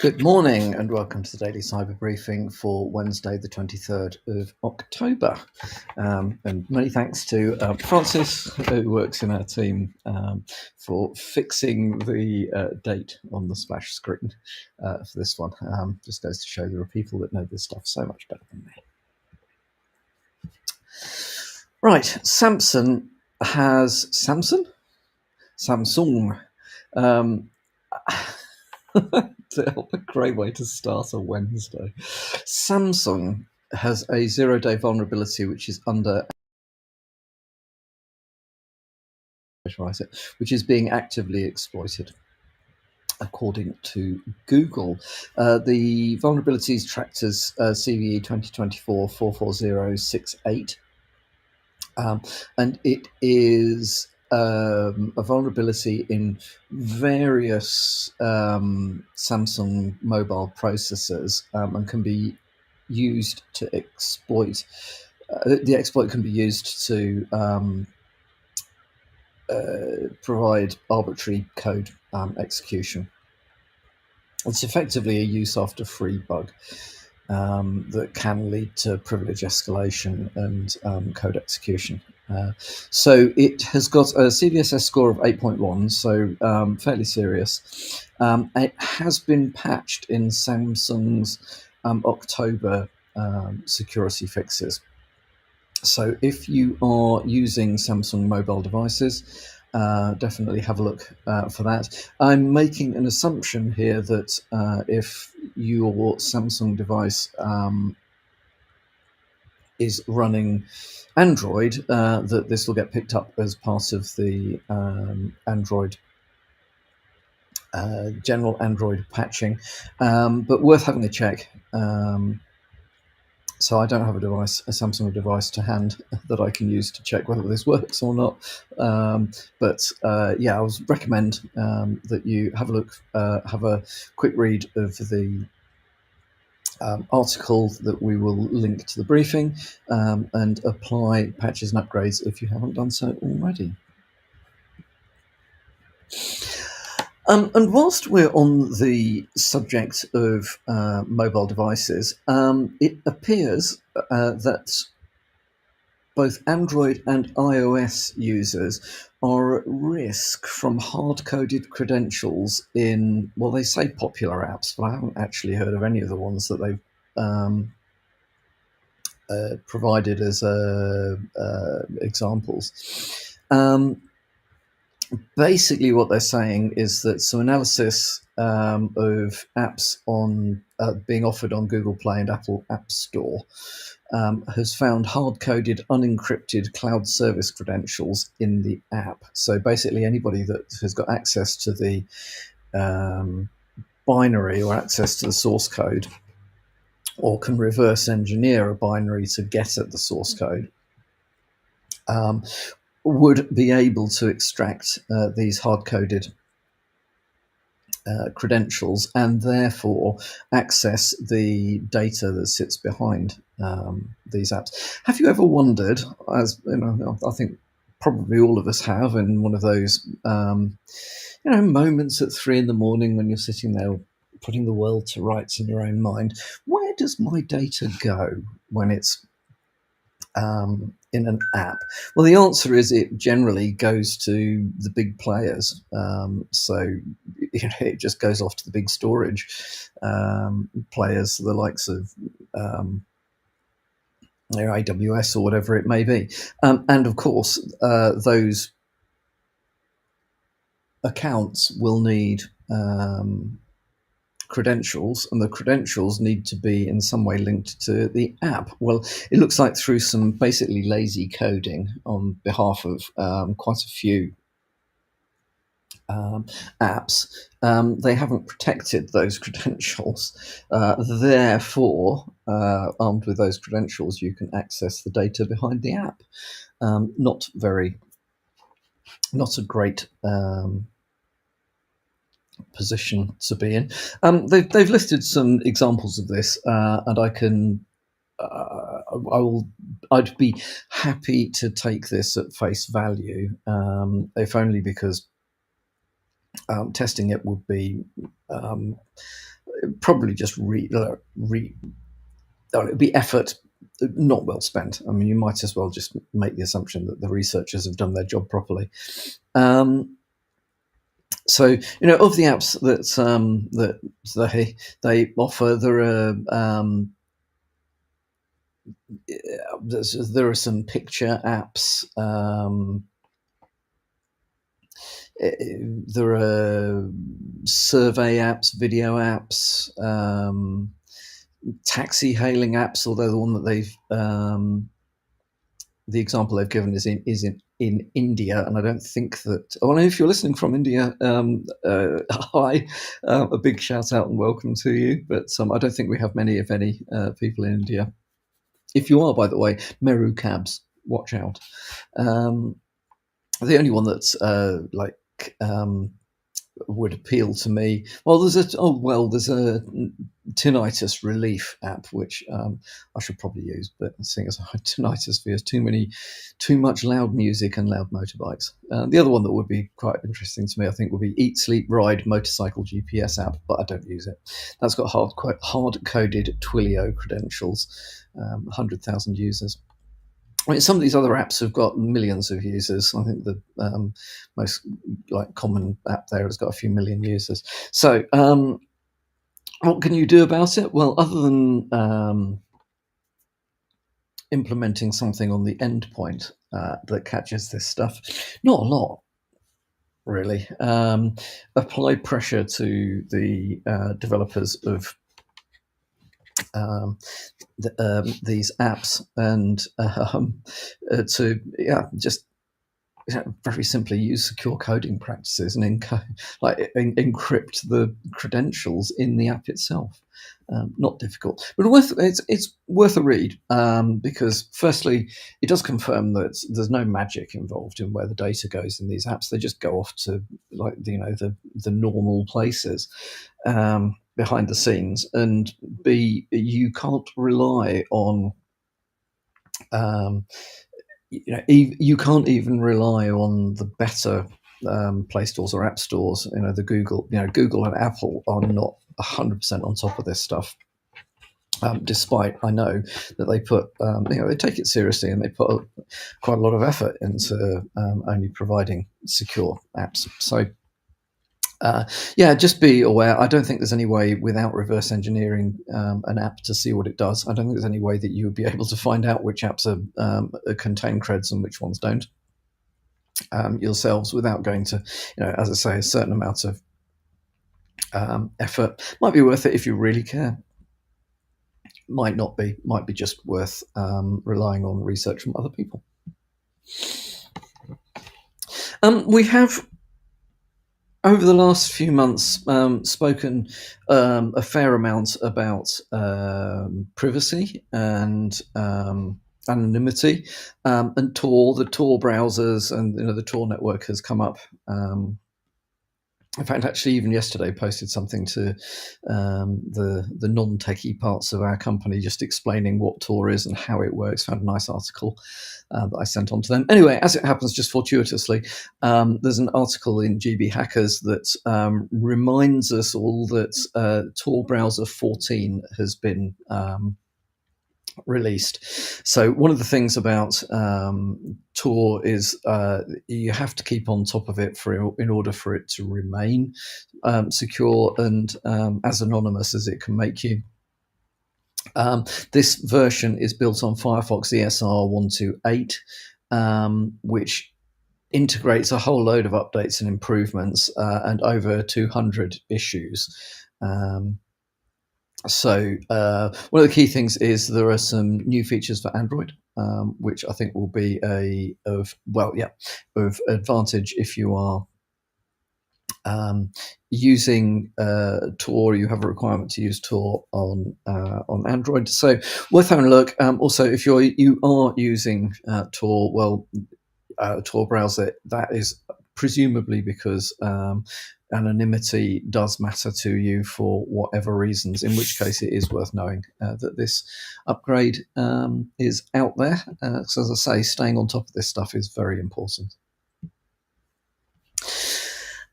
Good morning and welcome to the Daily Cyber Briefing for Wednesday, the 23rd of October. And many thanks to Francis, who works in our team, for fixing the date on the splash screen for this one. Just goes to show there are people that know this stuff so much better than me. Right, Samsung. A great way to start a Wednesday. Samsung has a 0-day vulnerability which is which is being actively exploited, according to Google. The vulnerability is tracked as CVE 2024-44068, and it is a vulnerability in various Samsung mobile processors, and can be used to exploit. The exploit can be used to provide arbitrary code execution. It's effectively a use after free bug that can lead to privilege escalation and code execution. So it has got a CVSS score of 8.1, so fairly serious. It has been patched in Samsung's October security fixes. So if you are using Samsung mobile devices, definitely have a look for that. I'm making an assumption here that if your Samsung device is running Android, that this will get picked up as part of the Android general Android patching, but worth having a check. So I don't have a Samsung device to hand that I can use to check whether this works or not. But yeah, I would recommend that you have a look, have a quick read of the article that we will link to the briefing, and apply patches and upgrades if you haven't done so already. And whilst we're on the subject of mobile devices, it appears that both Android and iOS users are at risk from hard-coded credentials in, well, they say popular apps, but I haven't actually heard of any of the ones that they've provided as examples. Basically, what they're saying is that some analysis of apps on being offered on Google Play and Apple App Store has found hard-coded, unencrypted cloud service credentials in the app. So basically, anybody that has got access to the binary or access to the source code, or can reverse engineer a binary to get at the source code, would be able to extract these hard-coded credentials and therefore access the data that sits behind these apps. Have you ever wondered, as you know, I think probably all of us have, in one of those moments at 3 a.m. when you're sitting there putting the world to rights in your own mind, where does my data go when it's in an app? Well, the answer is it generally goes to the big players. So it just goes off to the big storage players, the likes of AWS or whatever it may be. And of course, those accounts will need credentials, and the credentials need to be in some way linked to the app. Well, it looks like through some basically lazy coding on behalf of quite a few apps, they haven't protected those credentials. Therefore, armed with those credentials, you can access the data behind the app. Not a great position to be in. They've listed some examples of this, and I'd be happy to take this at face value, if only because testing it would be probably just it'd be effort not well spent. I mean, you might as well just make the assumption that the researchers have done their job properly. So, of the apps that they offer, there are some picture apps. There are survey apps, video apps, taxi hailing apps. Although the one that the example they've given is in India, and I don't think that. Well, if you're listening from India, hi, a big shout out and welcome to you. But I don't think we have many, if any, people in India. If you are, by the way, Meru cabs, watch out. The only one that's would appeal to me. Well, there's a tinnitus relief app which I should probably use, but seeing as I have tinnitus fears too much loud music and loud motorbikes. The other one that would be quite interesting to me, I think, would be Eat Sleep Ride motorcycle GPS app, but I don't use it. That's got hard-coded Twilio credentials, 100,000 users. I mean, some of these other apps have got millions of users. I think the most common app there has got a few million users. So what can you do about it? Well, other than implementing something on the endpoint that catches this stuff, not a lot, really. Apply pressure to the developers of these apps and just very simply use secure coding practices and encrypt the credentials in the app itself. Not difficult, but it's worth a read because firstly, it does confirm that there's no magic involved in where the data goes in these apps. They just go off to the normal places behind the scenes, and B, you can't rely on you can't even rely on the better Play stores or app stores. The Google and Apple are not 100% on top of this stuff. Despite I know that they put, they take it seriously and they put quite a lot of effort into only providing secure apps. So, just be aware. I don't think there's any way without reverse engineering an app to see what it does. I don't think there's any way that you would be able to find out which apps contain creds and which ones don't yourselves without going to, as I say, a certain amount of effort. Might be worth it if you really care. Might not be. Might be just worth relying on research from other people. We have, over the last few months, spoken a fair amount about privacy and anonymity, and Tor, the Tor browsers, and the Tor network has come up. In fact, actually, even yesterday, posted something to the non-techie parts of our company, just explaining what Tor is and how it works. Found a nice article that I sent on to them. Anyway, as it happens, just fortuitously, there's an article in GB Hackers that reminds us all that Tor browser 14 has been released. So one of the things about Tor is you have to keep on top of it in order for it to remain secure and as anonymous as it can make you. This version is built on Firefox ESR 128, which integrates a whole load of updates and improvements and over 200 issues. So one of the key things is there are some new features for Android, which I think will be of advantage if you are using Tor. You have a requirement to use Tor on Android, so worth having a look. Also, if you are using Tor, Tor browser, that is presumably because anonymity does matter to you for whatever reasons, in which case it is worth knowing that this upgrade is out there. So as I say, staying on top of this stuff is very important.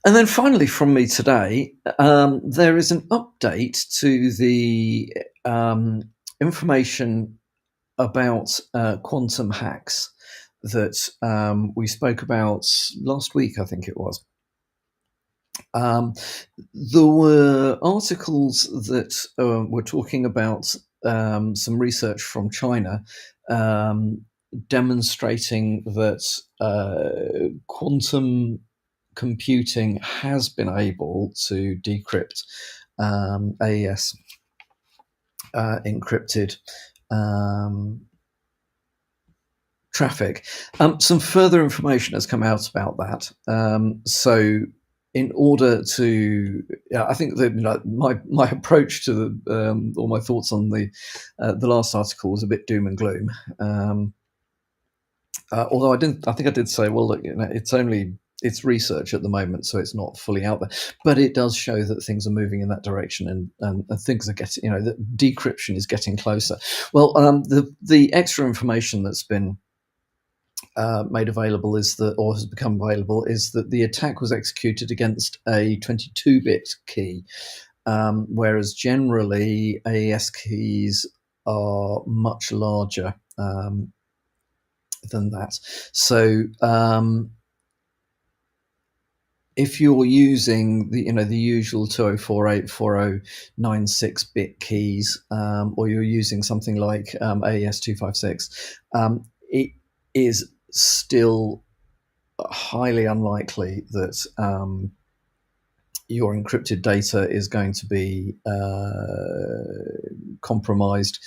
And then finally, from me today, there is an update to the information about quantum hacks that we spoke about last week, I think it was. Um, there were articles that were talking about some research from China demonstrating that quantum computing has been able to decrypt AES encrypted traffic. Some further information has come out about that. So, in order to, yeah, I think that my approach to the or my thoughts on the last article was a bit doom and gloom. Although I think I did say, well, look, it's research at the moment, so it's not fully out there, but it does show that things are moving in that direction, and things are getting, that decryption is getting closer. Well, the extra information that's been made available is that, or has become available, is that the attack was executed against a 22-bit key, whereas generally AES keys are much larger than that. So if you're using the usual 2048, 4096-bit keys, or you're using something like AES 256, it is still highly unlikely that your encrypted data is going to be compromised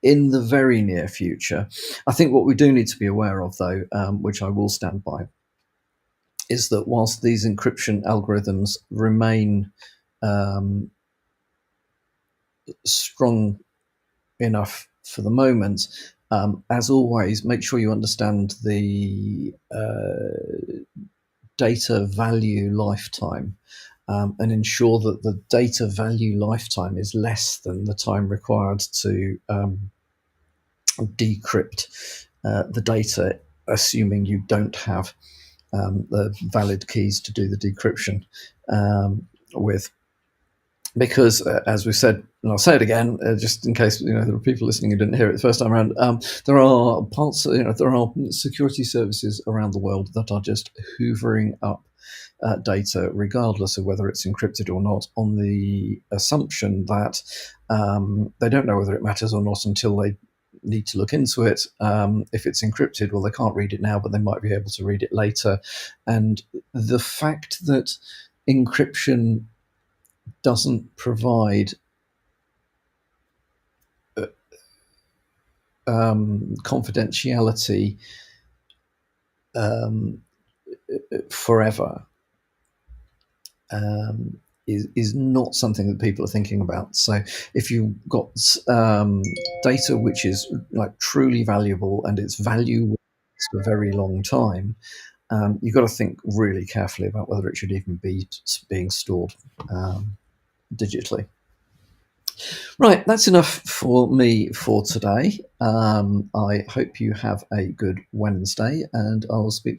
in the very near future. I think what we do need to be aware of, though, which I will stand by, is that whilst these encryption algorithms remain strong enough for the moment, as always, make sure you understand the data value lifetime, and ensure that the data value lifetime is less than the time required to decrypt the data, assuming you don't have the valid keys to do the decryption with. Because, as we said, and I'll say it again, just in case there are people listening who didn't hear it the first time around, there are there are security services around the world that are just hoovering up data, regardless of whether it's encrypted or not, on the assumption that they don't know whether it matters or not until they need to look into it. If it's encrypted, well, they can't read it now, but they might be able to read it later. And the fact that encryption doesn't provide confidentiality forever is not something that people are thinking about. So if you've got data which is like truly valuable and its value for a very long time, you've got to think really carefully about whether it should even be being stored digitally. Right, that's enough for me for today. I hope you have a good Wednesday, and I will speak to you